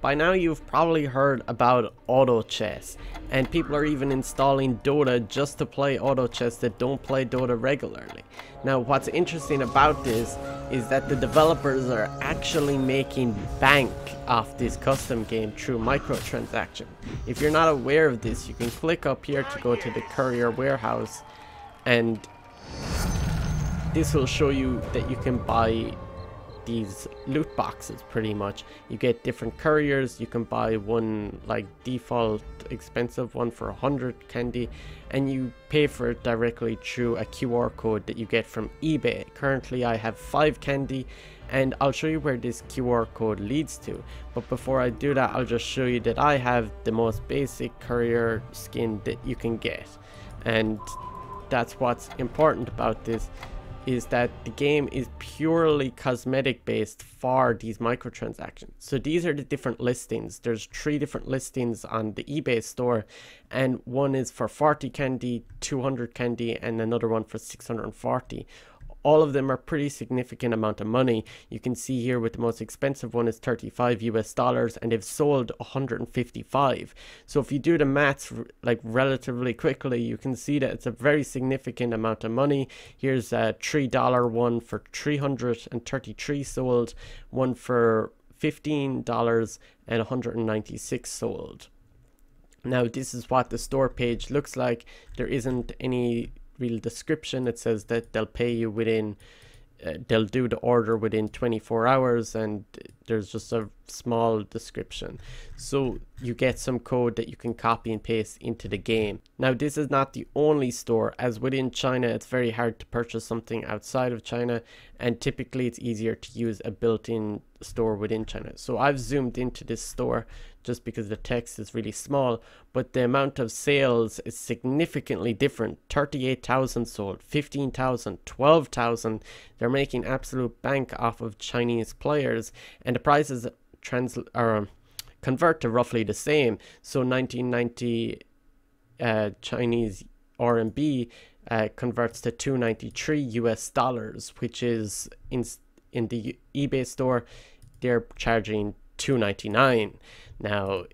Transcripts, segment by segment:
By now you've probably heard about auto chess, and people are even installing Dota just to play auto chess that don't play Dota regularly. Now what's interesting about this is that the developers are actually making bank off this custom game through microtransaction. If you're not aware of this, you can click up here to go to the courier warehouse, and this will show you that you can buy these loot boxes. Pretty much you get different couriers. You can buy one like default expensive one for 100 candy, and you pay for it directly through a QR code that you get from eBay. Currently I have 5 candy, and I'll show you where this QR code leads to. But before I do that, I'll just show you that I have the most basic courier skin that you can get, and that's what's important about this, is that the game is purely cosmetic based for these microtransactions. So these are the different listings. There's 3 different listings on the eBay store, and one is for 40 candy, 200 candy, and another one for 640. All of them are pretty significant amount of money. You can see here with the most expensive one is $35 US, and they've sold 155. So if you do the maths like relatively quickly, you can see that it's a very significant amount of money. Here's a $3 one for 333 sold, one for $15 and 196 sold. Now this is what the store page looks like. There isn't any real description. It says that they'll pay you within they'll do the order within 24 hours, and there's just a small description. So you get some code that you can copy and paste into the game. Now this is not the only store, as within China it's very hard to purchase something outside of China, and typically it's easier to use a built-in store within China. So I've zoomed into this store just because the text is really small, but the amount of sales is significantly different. 38,000 sold, 15,000, 12,000. They're making absolute bank off of Chinese players, and the prices convert to roughly the same. So 1990 Chinese RMB converts to 293 US, which is in the eBay store they're charging 299. Now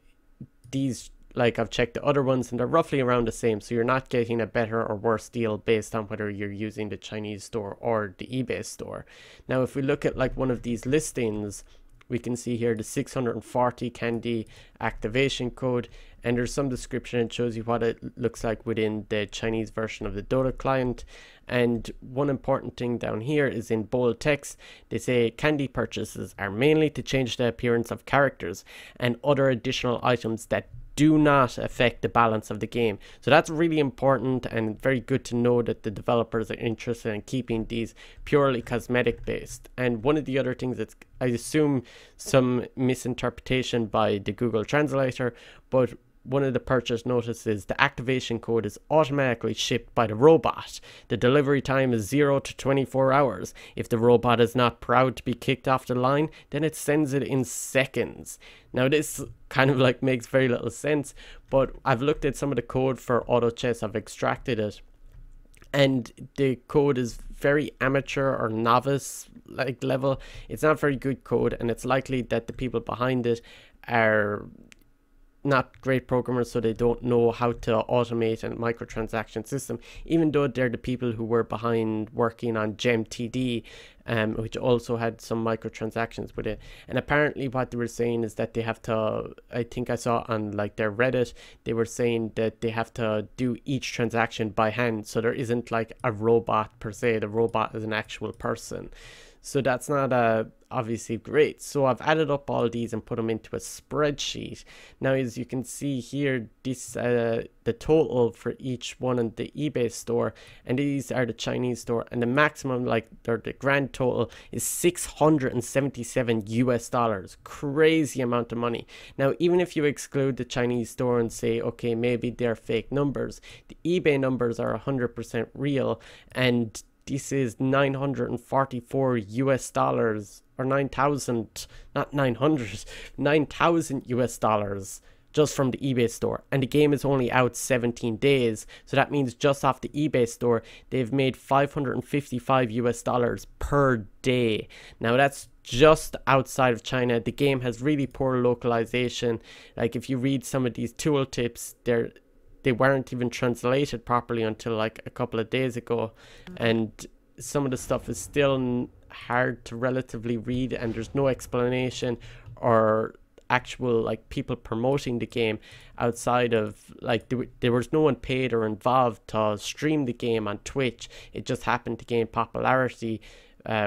these, like, I've checked the other ones and they're roughly around the same, so you're not getting a better or worse deal based on whether you're using the Chinese store or the eBay store. Now if we look at like one of these listings, we can see here the 640 candy activation code, and there's some description. It shows you what it looks like within the Chinese version of the Dota client. And one important thing down here is in bold text. They say candy purchases are mainly to change the appearance of characters and other additional items that do not affect the balance of the game. So that's really important, and very good to know that the developers are interested in keeping these purely cosmetic based. And one of the other things that's, I assume, some misinterpretation by the Google translator, but one of the purchase notices, the activation code is automatically shipped by the robot. The delivery time is 0 to 24 hours. If the robot is not proud to be kicked off the line, then it sends it in seconds. Now this kind of like makes very little sense, but I've looked at some of the code for auto chess. I've extracted it, and the code is very amateur or novice like level. It's not very good code, and it's likely that the people behind it are not great programmers, so they don't know how to automate a microtransaction system, even though they're the people who were behind working on GemTD, which also had some microtransactions with it. And apparently what they were saying is that they have to, I think I saw on like their Reddit, they were saying that they have to do each transaction by hand, so there isn't like a robot per se. The robot is an actual person. So that's not obviously great. So I've added up all these and put them into a spreadsheet. Now as you can see here, this the total for each one in the eBay store, and these are the Chinese store, and the maximum, like the grand total, is 677 US. Crazy amount of money. Now even if you exclude the Chinese store and say, okay, maybe they're fake numbers, the eBay numbers are 100% real, and this is 944 US, or 9,000, not 900, 9,000 US, just from the eBay store, and the game is only out 17 days. So that means just off the eBay store they've made $555 per day. Now that's just outside of China. The game has really poor localization. Like if you read some of these tooltips, they weren't even translated properly until like a couple of days ago, and some of the stuff is still hard to relatively read, and there's no explanation or actual like people promoting the game outside of like there was no one paid or involved to stream the game on Twitch. It just happened to gain popularity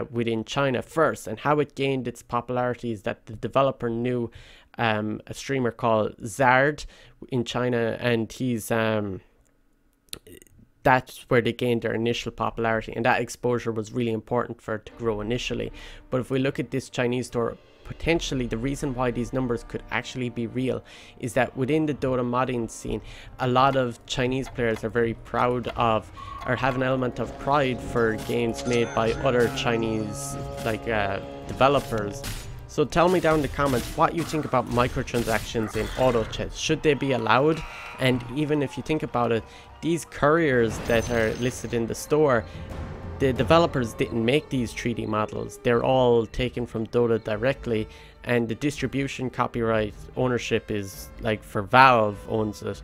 within China first, and how it gained its popularity is that the developer knew a streamer called Zard in China, and he's that's where they gained their initial popularity, and that exposure was really important for it to grow initially. But if we look at this Chinese store, potentially the reason why these numbers could actually be real is that within the Dota modding scene, a lot of Chinese players are very proud of, or have an element of pride for games made by other Chinese like developers. So tell me down in the comments what you think about microtransactions in auto chess. Should they be allowed? And even if you think about it, these couriers that are listed in the store, the developers didn't make these 3D models. They're all taken from Dota directly, and the distribution copyright ownership is like for Valve owns it.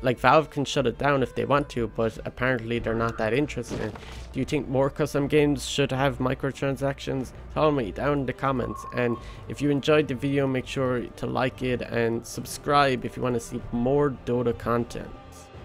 Like Valve can shut it down if they want to, but apparently they're not that interested in. Do you think more custom games should have microtransactions? Tell me down in the comments, and if you enjoyed the video, make sure to like it and subscribe if you want to see more Dota content.